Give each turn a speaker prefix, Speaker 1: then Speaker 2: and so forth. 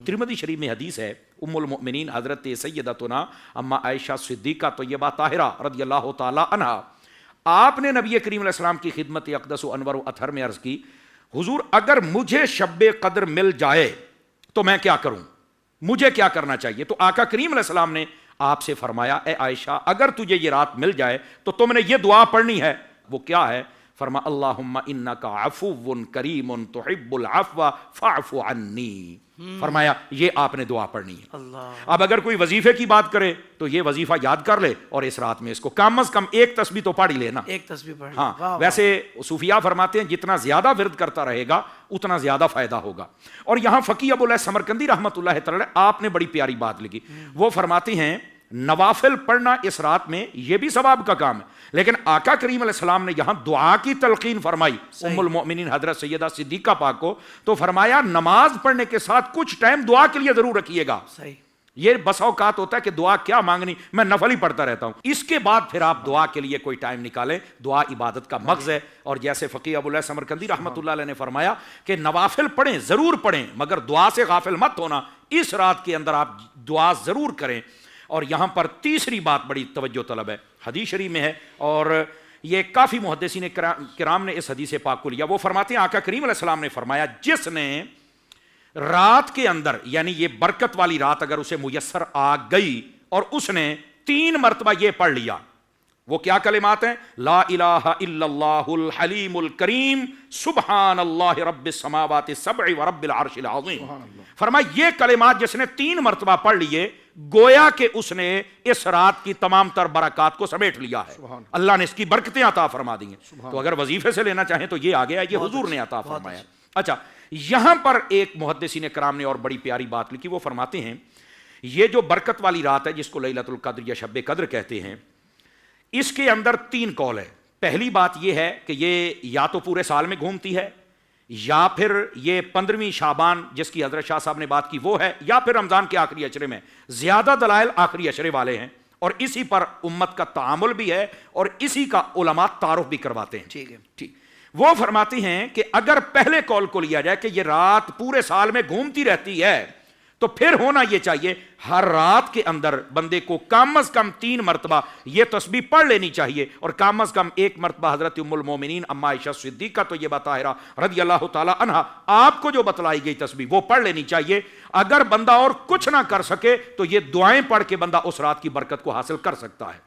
Speaker 1: Tirmidhi शरीफ में हदीस है, उम्मुल मोमिनीन हज़रत सैयदतुना अम्मा आयशा सिद्दीक़ा तय्यबा ताहिरा रज़ियल्लाहु ताला अन्हा, आपने नबी करीम अलैहि सलाम की खिदमत अक़दस व अनवर व अतहर में अर्ज़ की, हुज़ूर अगर मुझे शब्बे क़द्र मिल जाए तो मैं क्या करूं, मुझे क्या करना चाहिए? तो आका करीम अलैहि सलाम ने आपसे फरमाया, ए आयशा अगर तुझे ये रात मिल जाए तो तुमने ये दुआ पढ़नी है। वो क्या है? फरमा अल्लाहुम्मा इन्नका अफ़ुव्वुन करीमुन तुहिब्बुल अफ़्व फ़अफ़ु अन्नी। फरमाया ये आपने दुआ पढ़नी है। अब अगर कोई वजीफे की बात करे तो ये वजीफा याद कर ले और इस रात में इसको कम अज कम एक तस्बीह तो पढ़ ही लेना, एक तस्बीह पढ़। हाँ, वैसे सूफिया फरमाते हैं जितना ज्यादा विरद करता रहेगा उतना ज्यादा फायदा होगा। और यहाँ फकी अबुल समरकंदी रहमतुल्लाह तआला आपने बड़ी प्यारी बात लिखी। वो फरमाते हैं नवाफिल पढ़ना इस रात में यह भी सवाब का काम है, लेकिन आका करीम अलैहिस्सलाम ने यहां दुआ की तलकीन फरमाई उम्मुल मोमिनीन हजरत सैयदा सिद्दीक़ा पाक को, तो फरमाया नमाज पढ़ने के साथ कुछ टाइम दुआ के लिए जरूर रखिएगा। सही, ये बसा औकात होता है कि दुआ क्या मांगनी, मैं नफल ही पढ़ता रहता हूं, इसके बाद फिर आप दुआ के लिए कोई टाइम निकालें। दुआ इबादत का मग़ज़ है। और जैसे फ़क़ी अबुल समरकंदी रहमतुल्लाह अलैह ने फरमाया कि नवाफिल पढ़ें, जरूर पढ़ें, मगर दुआ से गाफिल मत होना। इस रात के अंदर आप दुआ जरूर करें। और यहां पर तीसरी बात बड़ी तवज्जो तलब है, हदीस शरीफ में है और ये काफ़ी मुहद्दिसीन किराम ने इस हदीस पाक को लिया। वो फरमाते हैं आका करीम अलैहिस्सलाम ने फरमाया जिसने रात के अंदर, यानी ये बरकत वाली रात अगर उसे मुयस्सर आ गई और उसने 3 मरतबा ये पढ़ लिया, वो क्या कलिमात हैं? ला इलाहा इल्लल्लाहुल हलीमुल करीम सुब्हानल्लाहि रब्बिस समावाति सब'i व रब्बिल अर्शिल अज़ीम। फरमाया ये कलिमात जिसने 3 मरतबा पढ़ लिए, गोया कि उसने इस रात की तमाम तर बरकत को समेट लिया है। अल्लाह ने इसकी बरकतें अता फरमा दी हैं। तो अगर वजीफे से लेना चाहें तो ये आ गया, ये हुजूर ने अता फरमाया। अच्छा, यहां पर एक मुहद्दिसीन कराम ने और बड़ी प्यारी बात लिखी। वो फरमाते हैं ये जो बरकत वाली रात है जिसको लैलतुल कद्र या शब्बे कद्र कहते हैं, इसके अंदर 3 कौल है। पहली बात यह है कि ये या तो पूरे साल में घूमती है, या फिर ये 15वीं शाबान जिसकी हजरत शाह साहब ने बात की वो है, या फिर रमजान के आखिरी अशरे में। ज्यादा दलाइल आखिरी अशरे वाले हैं और इसी पर उम्मत का तामुल भी है और इसी का उलमा तारुफ भी करवाते हैं। ठीक है, ठीक। वो फरमाती हैं कि अगर पहले कौल को लिया जाए कि ये रात पूरे साल में घूमती रहती है, तो फिर होना यह चाहिए हर रात के अंदर बंदे को कम अज कम 3 मरतबा यह तस्बीह पढ़ लेनी चाहिए और कम अज कम 1 मरतबा हजरत उम्मुल मोमिनीन अम्मा आयशा सिद्दीक़ा तय्यबा ताहिरा रज़ियल्लाहु ताला अन्हा आपको जो बतलाई गई तस्बीह वो पढ़ लेनी चाहिए। अगर बंदा और कुछ ना कर सके तो ये दुआएं पढ़ के बंदा उस रात की बरकत को हासिल कर सकता है।